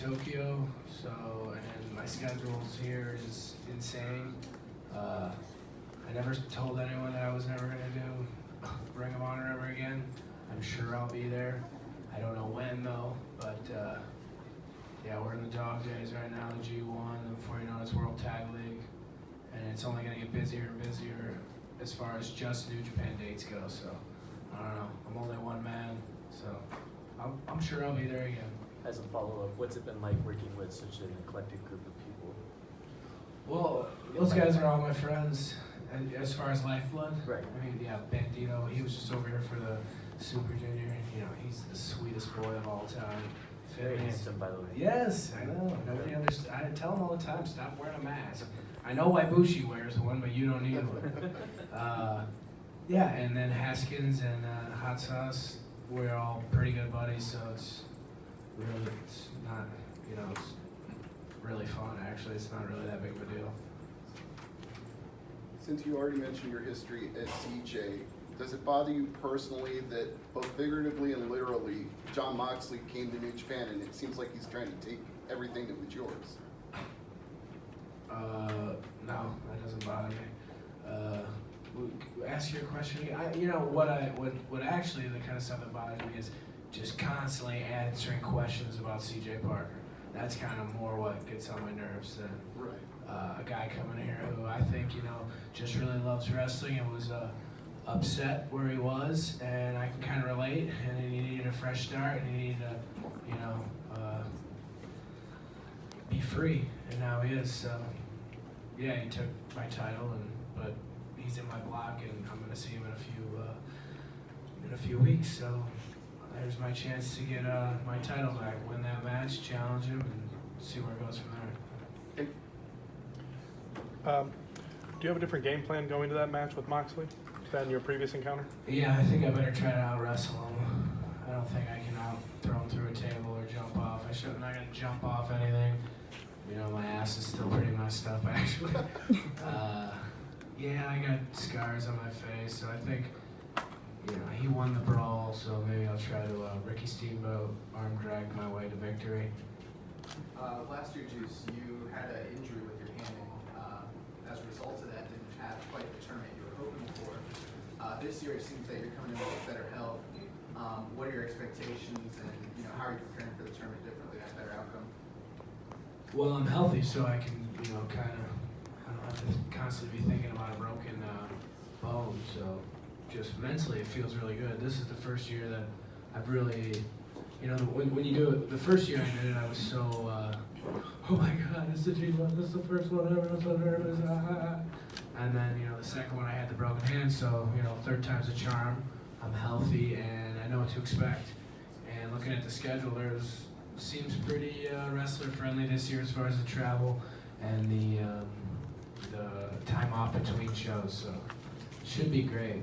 Tokyo, so, and my schedules here is insane. I never told anyone that I was never gonna do Ring of Honor ever again. I'm sure I'll be there. I don't know when though, but yeah, we're in the dog days right now, the G1, and before you know it, it's World Tag League, and it's only gonna get busier and busier as far as just New Japan dates go, so I don't know, I'm only one man, so I'm sure I'll be there again. As a follow-up, what's it been like working with such an eclectic group of people? Well, those guys are all my friends as far as Lifeblood. Right. I mean, yeah, Bandito, he was just over here for the Super Junior. You know, he's the sweetest boy of all time. Very handsome, by the way. Yes, I know. Nobody understands. I tell him all the time, stop wearing a mask. I know why Bushi wears one, but you don't need one. Yeah, and then Haskins and Hot Sauce, we're all pretty good buddies, so it's not, you know, it's really fun, actually. It's not really that big of a deal. Since you already mentioned your history at CJ, does it bother you personally that both figuratively and literally, Jon Moxley came to New Japan and it seems like he's trying to take everything that was yours? No, that doesn't bother me. Ask your question again. You know, what actually, the kind of stuff that bothers me is just constantly answering questions about CJ Parker. That's kind of more what gets on my nerves than a guy coming here who I think, you know, just really loves wrestling and was upset where he was, and I can kind of relate, and he needed a fresh start, and he needed to, you know, be free, and now he is, so, yeah, he took my title, but he's in my block, and I'm going to see him in a few weeks, so there's my chance to get my title back, win that match, challenge him, and see where it goes from there. Do you have a different game plan going to that match with Moxley than your previous encounter? Yeah, I think I better try to out-wrestle him. I don't think I can throw him through a table or jump off. I'm not going to jump off anything. You know, my ass is still pretty messed up, actually. Yeah, I got scars on my face, so I think, you know, he won the brawl, so maybe I'll try to Ricky Steamboat arm drag my way to victory. Last year, Juice, you had an injury with your hand, and as a result of that, didn't have quite the tournament you were hoping for. This year, it seems that you're coming in with better health. What are your expectations, and you know, how are you preparing for the tournament differently to have better outcome? Well, I'm healthy, so I can, you know, I don't have to constantly be thinking about a broken bone, so just mentally it feels really good. This is the first year that I've really, you know, when you do it, the first year I did it, I was so, oh my God, this is the G1, this is the first one ever, I'm so nervous, And then, you know, the second one I had the broken hand, so, you know, third time's a charm. I'm healthy and I know what to expect. And looking at the schedule, seems pretty wrestler friendly this year as far as the travel and the time off between shows, so should be great.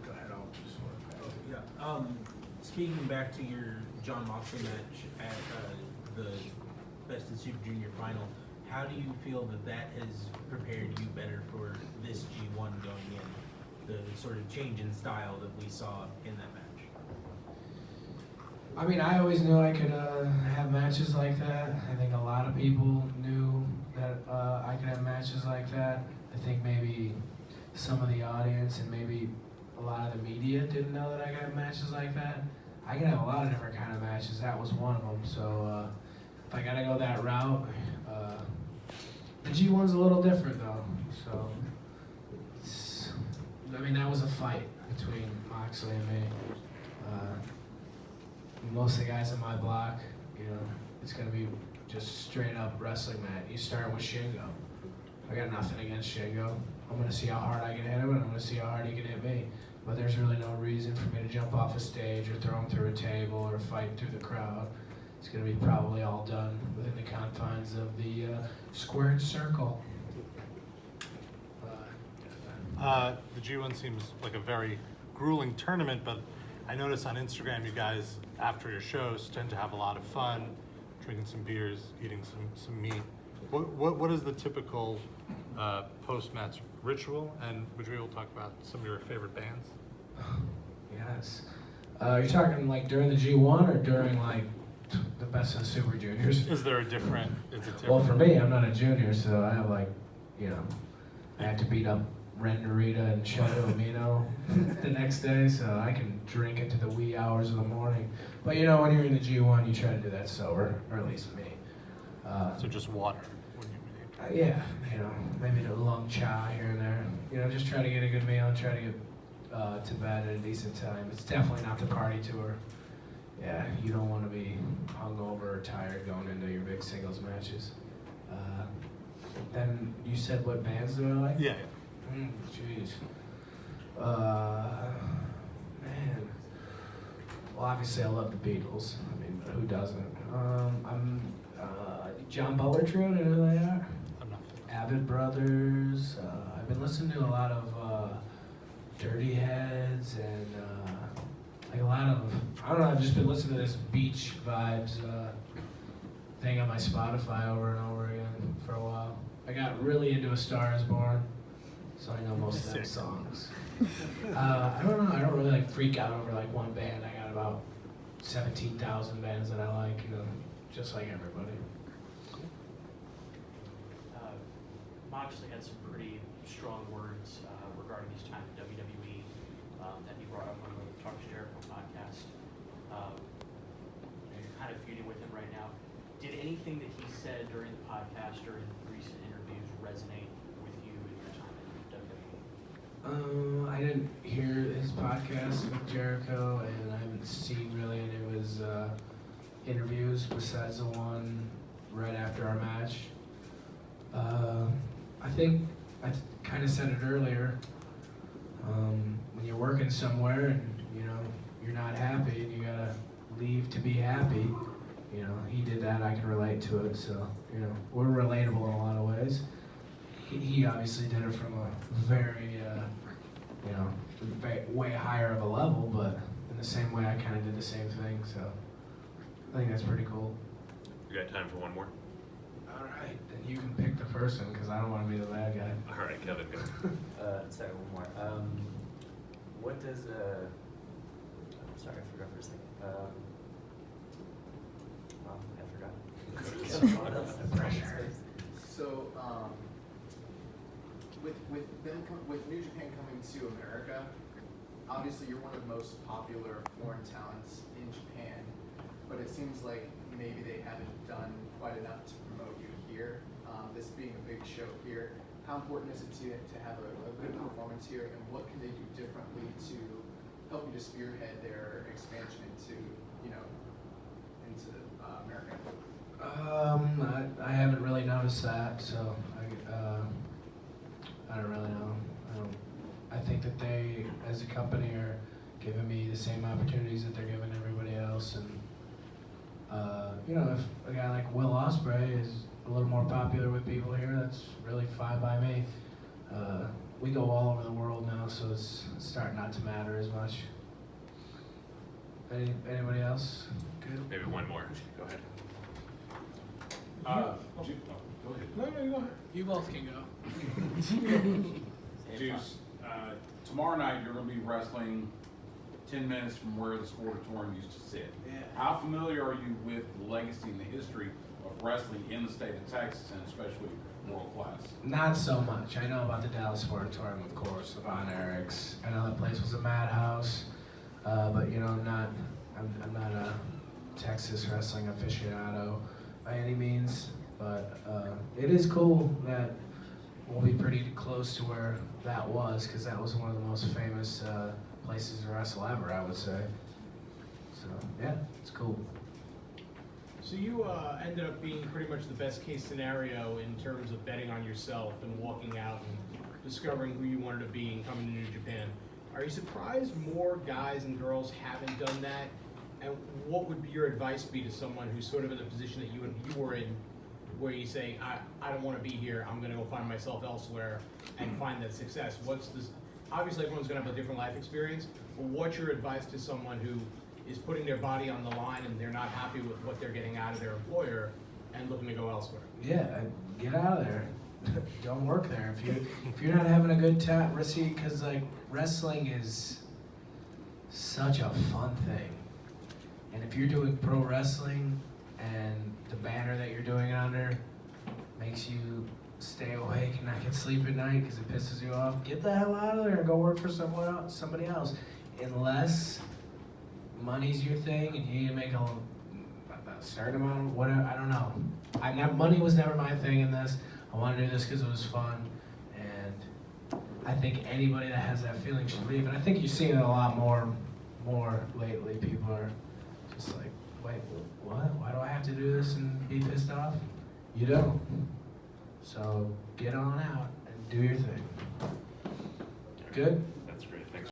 Go ahead, I'll just work back. Yeah. Speaking back to your Jon Moxley match at the Best in Super Junior final, how do you feel that has prepared you better for this G1 going in? The sort of change in style that we saw in that match. I mean, I always knew I could have matches like that. I think a lot of people knew that I could have matches like that. I think maybe some of the audience and maybe a lot of the media didn't know that I could have matches like that. I can have a lot of different kind of matches. That was one of them. So if I gotta go that route, the G1's a little different though. So I mean, that was a fight between Moxley and me. Most of the guys in my block, you know, it's gonna be just straight up wrestling match. You start with Shingo. I got nothing against Shingo. I'm gonna see how hard I can hit him, and I'm gonna see how hard he can hit me. But there's really no reason for me to jump off a stage or throw him through a table or fight through the crowd. It's gonna be probably all done within the confines of the squared circle. The G1 seems like a very grueling tournament, but I notice on Instagram you guys, after your shows, tend to have a lot of fun, drinking some beers, eating some meat. What is the typical post-match ritual, and would you be able to talk about some of your favorite bands? Yes. You're talking like during the G1 or during like the best less than Super Juniors. Is there a different, is it different? Well, for me, I'm not a junior, so I have like, I have to beat up Ren Narita and Shadow Amino the next day, so I can drink into the wee hours of the morning. But when you're in the G1, you try to do that sober, or at least me. So just water when you Yeah, maybe a lung cha here and there. Just try to get a good meal and try to get to bed at a decent time. It's definitely not the party tour. Yeah, you don't want to be hungover or tired going into your big singles matches. Then you said what bands do I like? Yeah. Jeez. Man. Well, obviously I love the Beatles. I mean, but who doesn't? I'm John Butler Trio, do you know who they are? I'm not. Abbott Brothers. I've been listening to a lot of Dirty Heads and like a lot of, I don't know, I've just been listening to this beach vibes thing on my Spotify over and over again for a while. I got really into A Star Is Born, so I know most of them songs. I don't know, I don't really freak out over one band. I got about 17,000 bands that I like, just like everybody. Moxley had some pretty strong words regarding his time in WWE that he brought up on the Talk to Jericho podcast. You're kind of feuding with him right now. Did anything that he said during the podcast or in recent interviews resonate with you in your time in WWE? I didn't hear his podcast with Jericho, and I haven't seen really any of his interviews besides the one right after our match. I think I kind of said it earlier. When you're working somewhere and you're not happy and you gotta leave to be happy, he did that. I can relate to it. So we're relatable in a lot of ways. He obviously did it from a very way higher of a level, but in the same way I kind of did the same thing. So I think that's pretty cool. You got time for one more? All right, then you can pick the first one because I don't want to be the bad guy. All right, Kevin, go. Sorry, one more. What does I'm sorry, I forgot for a second. Well, I forgot. Pressure. So, with New Japan coming to America, obviously you're one of the most popular foreign talents in Japan, but it seems like maybe they haven't done quite enough to promote you here. This being a big show here, how important is it to have a good performance here, and what can they do differently to help you to spearhead their expansion into America? I haven't really noticed that, so I don't really know. I think that they, as a company, are giving me the same opportunities that they're giving everybody else, and if a guy like Will Ospreay is a little more popular with people here, that's really fine by me. We go all over the world now, so it's starting not to matter as much. Anybody else? Good. Maybe one more. Go ahead. Go ahead. No, you go. You both can go. Juice, tomorrow night you're going to be wrestling 10 minutes from where the Sportatorium used to sit. Yeah. How familiar are you with the legacy and the history of wrestling in the state of Texas, and especially world class? Not so much. I know about the Dallas Sportatorium, of course, the Von Erichs. I know that place was a madhouse, but I'm not a Texas wrestling aficionado by any means. But it is cool that we'll be pretty close to where that was, because that was one of the most famous places to wrestle ever, I would say. So yeah, it's cool. So you ended up being pretty much the best case scenario in terms of betting on yourself and walking out and discovering who you wanted to be and coming to New Japan. Are you surprised more guys and girls haven't done that? And what would your advice be to someone who's sort of in the position that you were in, where you say, I don't want to be here, I'm going to go find myself elsewhere and find that success? What's this? Obviously everyone's going to have a different life experience, but what's your advice to someone who is putting their body on the line and they're not happy with what they're getting out of their employer and looking to go elsewhere? Yeah, get out of there. Don't work there if you're not having a good time. See, because wrestling is such a fun thing, and if you're doing pro wrestling and banner that you're doing it under makes you stay awake and not get sleep at night because it pisses you off, get the hell out of there and go work for somebody else. Unless money's your thing and you need to make a certain amount of whatever, I don't know. Money was never my thing in this. I wanted to do this because it was fun, and I think anybody that has that feeling should leave. And I think you're seeing it a lot more lately. People are just like, wait, what? Why do I have to do this and be pissed off? You don't. So get on out and do your thing. Good?